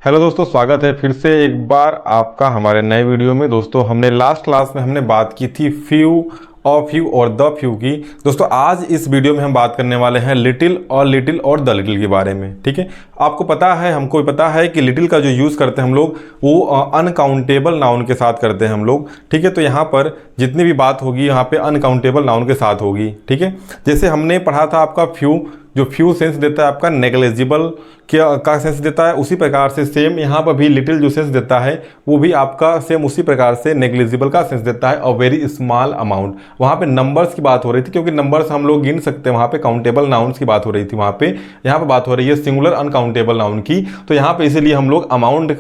Hello दोस्तों, स्वागत है फिर से एक बार आपका हमारे नए वीडियो में। दोस्तों, हमने लास्ट क्लास में हमने बात की थी फ्यू और फ्यू और द फ्यू की। दोस्तों, आज इस वीडियो में हम बात करने वाले हैं लिटिल और द लिटिल के बारे में। ठीक है, आपको पता है, हमको पता है कि लिटिल का जो यूज़ करते हैं हम लोग वो अनकाउंटेबल नाउन के साथ करते हैं हम लोग। ठीक है, तो यहाँ पर जितनी भी बात होगी यहाँ पे अनकाउंटेबल नाउन के साथ होगी। ठीक है, जैसे हमने पढ़ा था आपका फ्यू, जो फ्यू सेंस देता है आपका नेग्लिजिबल का सेंस देता है, उसी प्रकार से सेम यहाँ पर भी लिटिल जो सेंस देता है वो भी आपका सेम उसी प्रकार से नेग्लिजिबल का सेंस देता है। अ वेरी स्मॉल अमाउंट, वहाँ पे नंबर्स की बात हो रही थी क्योंकि नंबर्स हम लोग गिन सकते हैं, वहाँ पे काउंटेबल नाउन्स की बात हो रही थी वहाँ पे। यहाँ पे बात हो रही है सिंगुलर अनकाउंटेबल नाउन की, तो यहाँ पे इसीलिए हम लोग अमाउंट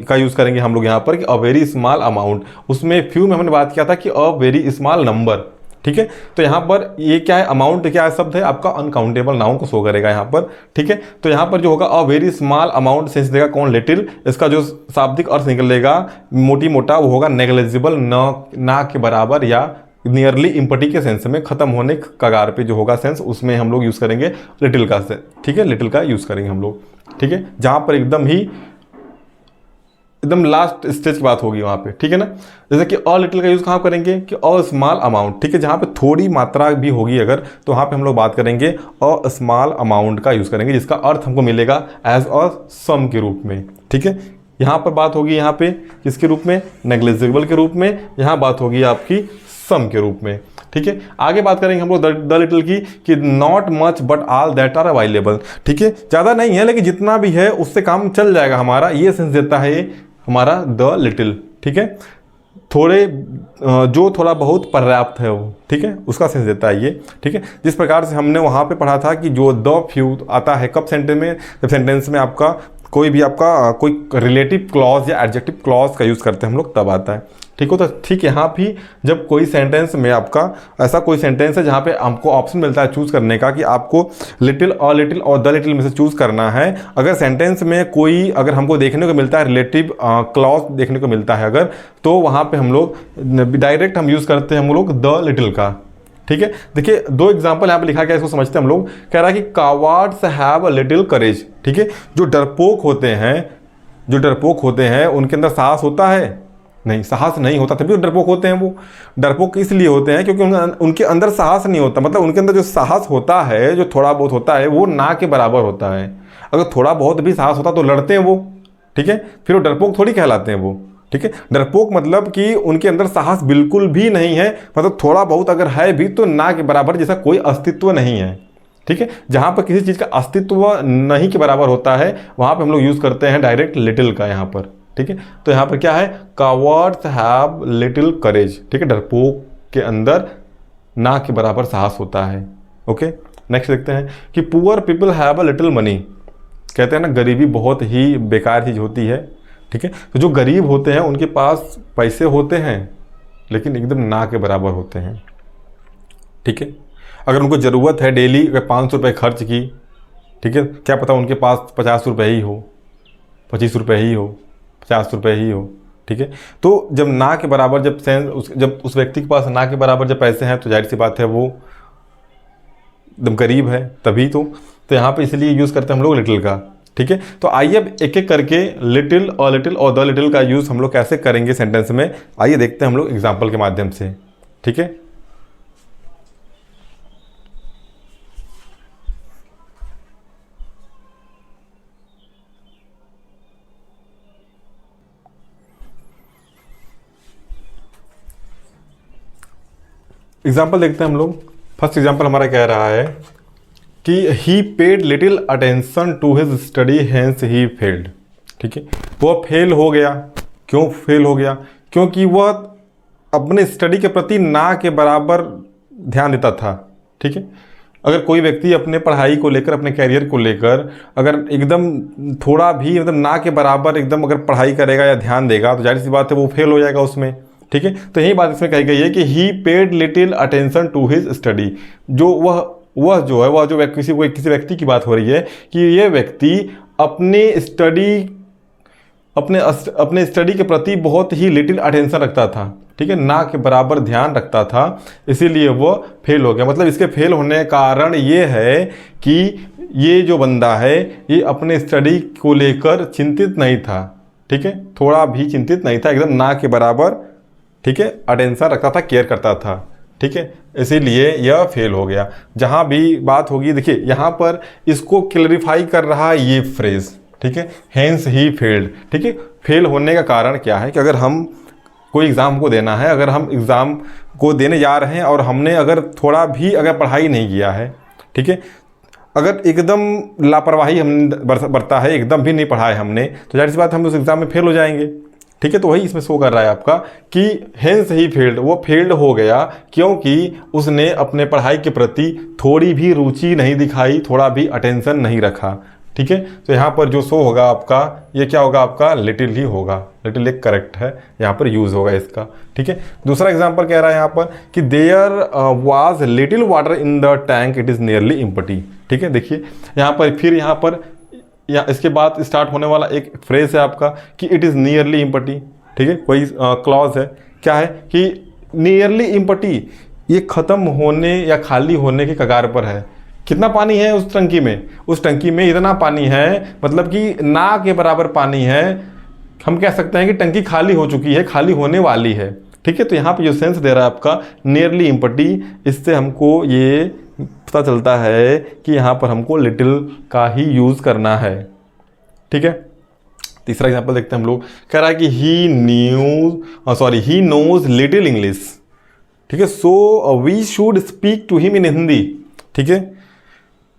का यूज़ करेंगे हम लोग यहाँ पर कि अ वेरी स्मॉल अमाउंट। उसमें फ्यू में हमने बात किया था कि अ वेरी स्मॉल नंबर। ठीक है, तो यहाँ पर ये क्या है, अमाउंट क्या है, शब्द है आपका अनकाउंटेबल नाउन को शो करेगा यहाँ पर। ठीक है, तो यहाँ पर जो होगा a very small amount sense देगा कौन, लिटिल। इसका जो शाब्दिक अर्थ निकलेगा मोटी मोटा वो होगा नेग्लिजिबल, ना के बराबर या नियरली इम्पटी के सेंस में, खत्म होने कगार पे जो होगा सेंस, उसमें हम लोग यूज़ करेंगे लिटिल का से। ठीक है, लिटिल का यूज़ करेंगे हम लोग। ठीक है, जहाँ पर एकदम लास्ट स्टेज की बात होगी वहाँ पे। ठीक है ना, जैसे कि अ लिटिल का यूज़ कहाँ करेंगे कि अ स्मॉल अमाउंट। ठीक है, जहाँ पे थोड़ी मात्रा भी होगी अगर, तो वहाँ पे हम लोग बात करेंगे अ स्मॉल अमाउंट का यूज़ करेंगे, जिसका अर्थ हमको मिलेगा एज अ सम के रूप में। ठीक है, यहाँ पर बात होगी यहाँ पे किसके रूप में, नेग्लिजिबल के रूप में। यहाँ बात होगी आपकी सम के रूप में। ठीक है, आगे बात करेंगे हम लोग द लिटिल की कि not much but all that are available. ठीक है, ज़्यादा नहीं है लेकिन जितना भी है उससे काम चल जाएगा हमारा, ये सेंस देता है हमारा द लिटिल। ठीक है, जो थोड़ा बहुत पर्याप्त है वो, ठीक है, उसका सेंस देता है ये। ठीक है, जिस प्रकार से हमने वहाँ पे पढ़ा था कि जो द फ्यू आता है कब सेंटेंस में, जब सेंटेंस में आपका कोई भी आपका कोई रिलेटिव क्लॉज या एडजेक्टिव क्लॉज का यूज़ करते हैं हम लोग तब आता है। ठीक हो, तो ठीक यहाँ भी जब कोई सेंटेंस में आपका ऐसा कोई सेंटेंस है जहाँ पे हमको ऑप्शन मिलता है चूज़ करने का कि आपको लिटिल और द लिटिल में से चूज़ करना है, अगर सेंटेंस में कोई अगर हमको देखने को मिलता है रिलेटिव क्लॉज देखने को मिलता है अगर, तो वहाँ पे हम लोग डायरेक्ट हम यूज़ करते हैं हम लोग द लिटिल का। ठीक है, देखिए दो एग्जाम्पल यहाँ पे लिखा गया, इसको समझते हैं हम लोग। कह रहा है कि कावर्ड्स हैव अ लिटिल करेज। ठीक है, जो डरपोक होते हैं उनके अंदर साहस होता है? नहीं, साहस नहीं होता, तभी वो डरपोक होते हैं। वो डरपोक इसलिए होते हैं क्योंकि उनके अंदर साहस नहीं होता, मतलब उनके अंदर जो साहस होता है, जो थोड़ा बहुत होता है, वो ना के बराबर होता है। अगर थोड़ा बहुत भी साहस होता तो लड़ते हैं वो। ठीक है, फिर वो डरपोक थोड़ी कहलाते हैं वो। ठीक है, डरपोक मतलब कि उनके अंदर साहस बिल्कुल भी नहीं है, मतलब थोड़ा बहुत अगर है भी तो ना के बराबर, जैसा कोई अस्तित्व नहीं है। ठीक है, जहाँ पर किसी चीज़ का अस्तित्व नहीं के बराबर होता है वहाँ पर हम लोग यूज़ करते हैं डायरेक्ट लिटिल का यहाँ पर। ठीक है, तो यहाँ पर क्या है, कावर्ड्स हैव लिटिल करेज। ठीक है, डरपोक के अंदर ना के बराबर साहस होता है। ओके, नेक्स्ट देखते हैं कि poor people have a little money. कहते हैं ना, गरीबी बहुत ही बेकार चीज़ होती है। ठीक है, तो जो गरीब होते हैं उनके पास पैसे होते हैं लेकिन एकदम ना के बराबर होते हैं। ठीक है, अगर उनको ज़रूरत है डेली अगर 500 रुपये खर्च की, ठीक है, क्या पता उनके पास 50 रुपये ही हो, 25 रुपये ही हो, 50 रुपये ही हो। ठीक है, तो जब ना के बराबर जब उस व्यक्ति के पास ना के बराबर जब पैसे हैं तो जाहिर सी बात है वो एकदम गरीब है, तभी तो यहाँ पे इसलिए यूज़ करते हैं हम लोग लिटिल का। ठीक है, तो आइए अब एक एक करके लिटिल और द लिटिल का यूज़ हम लोग कैसे करेंगे सेंटेंस में, आइए देखते हैं हम लोग एग्जाम्पल के माध्यम से। ठीक है, एग्जाम्पल देखते हैं हम लोग। फर्स्ट एग्जाम्पल हमारा कह रहा है कि he paid little attention to his study hence he failed. ठीक है, वह फेल हो गया। क्यों फेल हो गया? क्योंकि वह अपने स्टडी के प्रति ना के बराबर ध्यान देता था। ठीक है, अगर कोई व्यक्ति अपने पढ़ाई को लेकर, अपने कैरियर को लेकर अगर एकदम थोड़ा भी मतलब ना के बराबर एकदम अगर पढ़ाई करेगा या ध्यान देगा तो जाहिर सी बात है वो फेल हो जाएगा उसमें। ठीक है, तो यही बात इसमें कही गई है कि he paid little attention to his study. जो वह जो किसी व्यक्ति की बात हो रही है कि ये व्यक्ति अपनी स्टडी अपने स्टडी के प्रति बहुत ही लिटिल अटेंशन रखता था, ठीक है, ना के बराबर ध्यान रखता था, इसीलिए वो फेल हो गया। मतलब इसके फेल होने का कारण ये है कि ये जो बंदा है ये अपने स्टडी को लेकर चिंतित नहीं था, ठीक है, थोड़ा भी चिंतित नहीं था, एकदम ना के बराबर, ठीक है, अटेंशन रखता था, केयर करता था, ठीक है, इसीलिए यह फेल हो गया। जहाँ भी बात होगी, देखिए यहाँ पर इसको क्लैरिफाई कर रहा है ये फ्रेज, ठीक है, हेंस ही फेल्ड, ठीक है। फेल होने का कारण क्या है कि अगर हम कोई एग्ज़ाम को देना है, अगर हम एग्ज़ाम को देने जा रहे हैं और हमने अगर थोड़ा भी अगर पढ़ाई नहीं किया है, ठीक है, अगर एकदम लापरवाही हमने बरता है, एकदम भी नहीं पढ़ा है हमने, तो जाहिर सी बात हम उस एग्ज़ाम में फेल हो जाएंगे, ठीक है। तो वही इसमें शो कर रहा है आपका कि हेंस ही फेल्ड, वो फेल्ड हो गया क्योंकि उसने अपने पढ़ाई के प्रति थोड़ी भी रुचि नहीं दिखाई, थोड़ा भी अटेंशन नहीं रखा, ठीक है। तो यहाँ पर जो शो होगा आपका, ये क्या होगा आपका, लिटिल ही होगा, लिटिल एक करेक्ट है, यहाँ पर यूज़ होगा इसका, ठीक है। दूसरा एग्जांपल कह रहा है यहाँ पर कि there was little water in the tank, it is nearly empty, ठीक है। देखिए यहाँ पर फिर यहाँ पर इसके बाद स्टार्ट होने वाला एक फ्रेज है आपका कि इट इज़ नियरली एम्प्टी, ठीक है, कोई क्लॉज है, क्या है कि नियरली एम्प्टी, ये ख़त्म होने या खाली होने के कगार पर है। कितना पानी है उस टंकी में, उस टंकी में इतना पानी है, मतलब कि ना के बराबर पानी है, हम कह सकते हैं कि टंकी खाली हो चुकी है, खाली होने वाली है, ठीक है। तो यहाँ पे जो सेंस दे रहा है आपका नियरली एम्प्टी, इससे हमको ये पता चलता है कि यहाँ पर हमको लिटिल का ही यूज़ करना है, ठीक है। तीसरा एग्जाम्पल देखते हैं हम लोग, कह रहा है कि ही नोज लिटिल इंग्लिश, ठीक है, so we should speak to him in Hindi, ठीक है।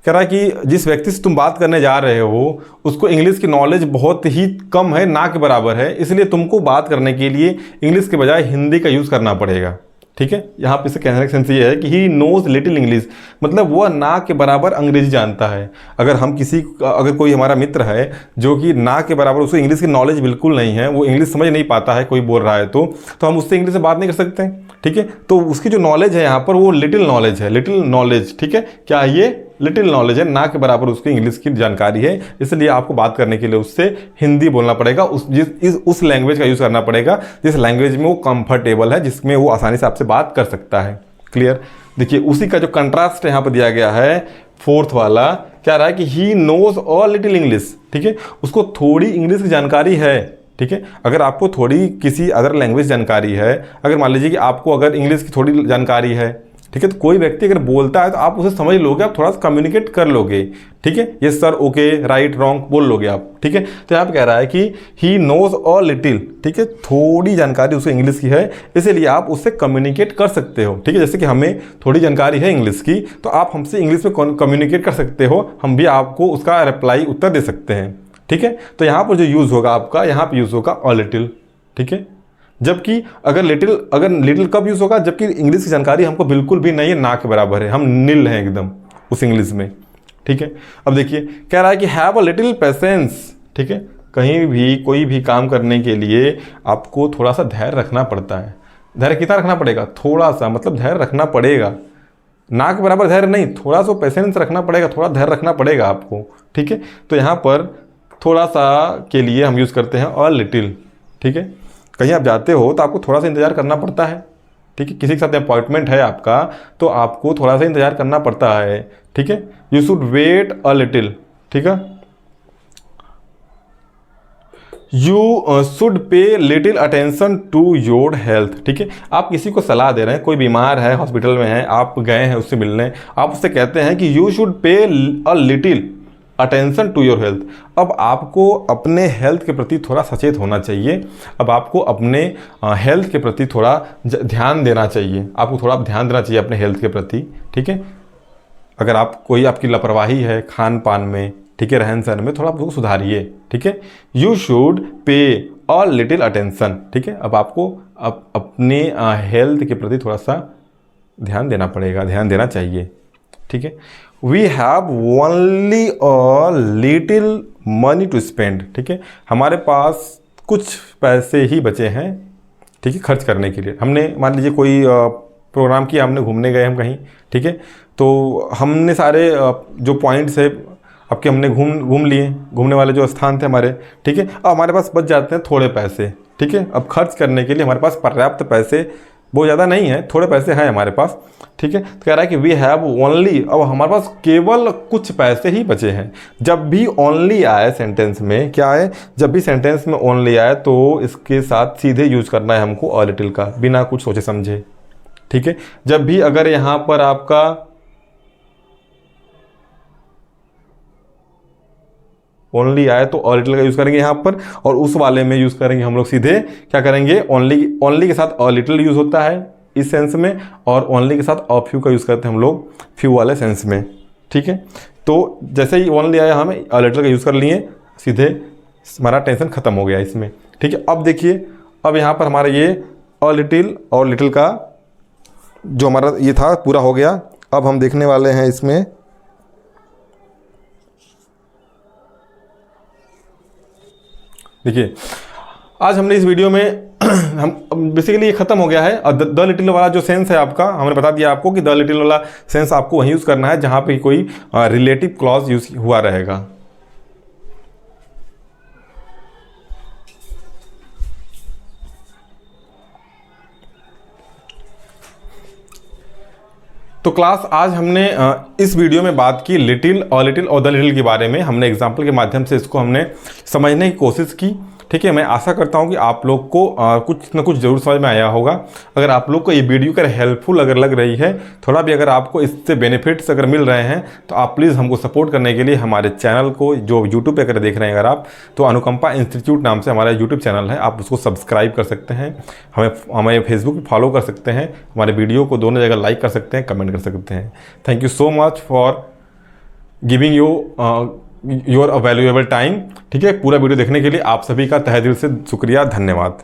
कह रहा है कि जिस व्यक्ति से तुम बात करने जा रहे हो उसको इंग्लिश की नॉलेज बहुत ही कम है, ना के बराबर है, इसलिए तुमको बात करने के लिए इंग्लिश के बजाय हिंदी का यूज़ करना पड़ेगा, ठीक है। यहाँ पे इसे कहने का सेंस ये है कि ही नोज लिटिल इंग्लिश, मतलब वह ना के बराबर अंग्रेजी जानता है। अगर कोई हमारा मित्र है जो कि ना के बराबर, उसको इंग्लिश की नॉलेज बिल्कुल नहीं है, वो इंग्लिश समझ नहीं पाता है, कोई बोल रहा है तो हम उससे इंग्लिश में बात नहीं कर सकते, ठीक है। तो उसकी जो नॉलेज है यहाँ पर वो लिटिल नॉलेज है, लिटिल नॉलेज, ठीक है, क्या है ये, लिटिल नॉलेज है, ना के बराबर उसकी इंग्लिश की जानकारी है, इसलिए आपको बात करने के लिए उससे हिंदी बोलना पड़ेगा, उस लैंग्वेज का यूज़ करना पड़ेगा जिस लैंग्वेज में वो कंफर्टेबल है, जिसमें वो आसानी से आपसे बात कर सकता है। क्लियर। देखिए उसी का जो कंट्रास्ट यहाँ पर दिया गया है, फोर्थ वाला क्या रहा है कि he knows a little English, ठीक है, उसको थोड़ी इंग्लिश की जानकारी है, ठीक है। अगर आपको थोड़ी किसी अदर लैंग्वेज जानकारी है, अगर मान लीजिए कि आपको अगर इंग्लिश की थोड़ी जानकारी है, ठीक है, तो कोई व्यक्ति अगर बोलता है तो आप उसे समझ लोगे, आप थोड़ा सा कम्युनिकेट कर लोगे, ठीक है, ये सर, ओके, राइट, रॉन्ग बोल लोगे आप, ठीक है। तो यहाँ पे कह रहा है कि ही नोज अ लिटिल, ठीक है, थोड़ी जानकारी उसे इंग्लिश की है, इसीलिए आप उससे कम्युनिकेट कर सकते हो, ठीक है। जैसे कि हमें थोड़ी जानकारी है इंग्लिश की, तो आप हमसे इंग्लिश में कम्युनिकेट कर सकते हो, हम भी आपको उसका रिप्लाई उत्तर दे सकते हैं, ठीक है। तो यहाँ पर जो यूज़ होगा आपका, यहाँ पर यूज़ होगा अ लिटिल, ठीक है। जबकि अगर लिटिल कब यूज़ होगा, जबकि इंग्लिश की जानकारी हमको बिल्कुल भी नहीं है, ना के बराबर है, हम नील हैं एकदम उस इंग्लिश में, ठीक है। अब देखिए कह रहा है कि हैव अ लिटिल पेशेंस, ठीक है, कहीं भी कोई भी काम करने के लिए आपको थोड़ा सा धैर्य रखना पड़ता है। धैर्य कितना रखना पड़ेगा, थोड़ा सा, मतलब धैर्य रखना पड़ेगा, ना के बराबर धैर्य नहीं, थोड़ा सा पेशेंस रखना पड़ेगा, थोड़ा धैर्य रखना पड़ेगा आपको, ठीक है। तो यहाँ पर थोड़ा सा के लिए हम यूज़ करते हैं अ लिटिल, ठीक है। कहीं आप जाते हो तो आपको थोड़ा सा इंतज़ार करना पड़ता है, ठीक है, किसी के साथ अपॉइंटमेंट है आपका तो आपको थोड़ा सा इंतज़ार करना पड़ता है, ठीक है। You should wait a little, ठीक है। You should pay little attention to your health, ठीक है। आप किसी को सलाह दे रहे हैं, कोई बीमार है, हॉस्पिटल में है, आप गए हैं उससे मिलने, आप उससे कहते हैं कि you should pay a little attention to your health. अब आपको अपने हेल्थ के प्रति थोड़ा सचेत होना चाहिए, अब आपको अपने हेल्थ के प्रति थोड़ा ध्यान देना चाहिए, आपको थोड़ा ध्यान देना चाहिए अपने हेल्थ के प्रति, ठीक है। अगर आपकी लापरवाही है खान पान में, ठीक है, रहन सहन में, थोड़ा आपको सुधारिए, ठीक है। You should pay a little attention, ठीक है। अब आपको अपने हेल्थ के प्रति थोड़ा सा ध्यान देना पड़ेगा, ध्यान देना चाहिए, ठीक है। We have only a little money to spend, ठीक है, हमारे पास कुछ पैसे ही बचे हैं, ठीक है, खर्च करने के लिए। हमने मान लीजिए कोई प्रोग्राम किया, हमने घूमने गए हम कहीं, ठीक है, तो हमने सारे जो पॉइंट्स है आपके हमने घूम लिए, घूमने वाले जो स्थान थे हमारे, ठीक है। अब हमारे पास बच जाते हैं थोड़े पैसे, ठीक है। अब खर्च करने के लिए हमारे पास पर्याप्त पैसे बहुत ज़्यादा नहीं है, थोड़े पैसे हैं हमारे पास, ठीक है। तो कह रहा है कि वी हैव ओनली, अब हमारे पास केवल कुछ पैसे ही बचे हैं। जब भी ओनली आए सेंटेंस में, क्या है, जब भी सेंटेंस में ओनली आए तो इसके साथ सीधे यूज करना है हमको अ लिटिल का, बिना कुछ सोचे समझे, ठीक है। जब भी अगर यहाँ पर आपका ओनली आए तो अ लिटिल का यूज़ करेंगे यहाँ पर, और उस वाले में यूज़ करेंगे हम लोग सीधे क्या करेंगे, ओनली के साथ अ लिटिल यूज़ होता है इस सेंस में, और ओनली के साथ अ फ्यू का यूज़ करते हैं हम लोग फ्यू वाले सेंस में, ठीक है। तो जैसे ही ओनली आया हमें अ लिटिल का यूज़ कर लिए, सीधे हमारा टेंशन ख़त्म हो गया इसमें, ठीक है। अब देखिए, अब यहाँ पर हमारा ये अ लिटिल और लिटिल का जो हमारा ये था पूरा हो गया। अब हम देखने वाले हैं इसमें देखिए, आज हमने इस वीडियो में हम बेसिकली ये खत्म हो गया है। और द लिटिल वाला जो सेंस है आपका, हमने बता दिया आपको कि द लिटिल वाला सेंस आपको वहीं यूज़ करना है जहाँ पे कोई रिलेटिव क्लॉज यूज हुआ रहेगा। तो क्लास, आज हमने इस वीडियो में बात की लिटिल और द लिटिल के बारे में। हमने एग्जाम्पल के माध्यम से इसको हमने समझने की कोशिश की, ठीक है। मैं आशा करता हूं कि आप लोग को कुछ न कुछ ज़रूर समझ में आया होगा। अगर आप लोग को ये वीडियो अगर हेल्पफुल अगर लग रही है, थोड़ा भी अगर आपको इससे बेनिफिट्स अगर मिल रहे हैं, तो आप प्लीज़ हमको सपोर्ट करने के लिए हमारे चैनल को, जो यूट्यूब पे अगर देख रहे हैं अगर आप, तो अनुकंपा इंस्टीट्यूट नाम से हमारा यूट्यूब चैनल है, आप उसको सब्सक्राइब कर सकते हैं। हमें फेसबुक पर फॉलो कर सकते हैं, हमारे वीडियो को दोनों जगह लाइक कर सकते हैं, कमेंट कर सकते हैं। Thank you so much for giving your valuable time, ठीक है। पूरा वीडियो देखने के लिए आप सभी का तहे दिल से शुक्रिया, धन्यवाद।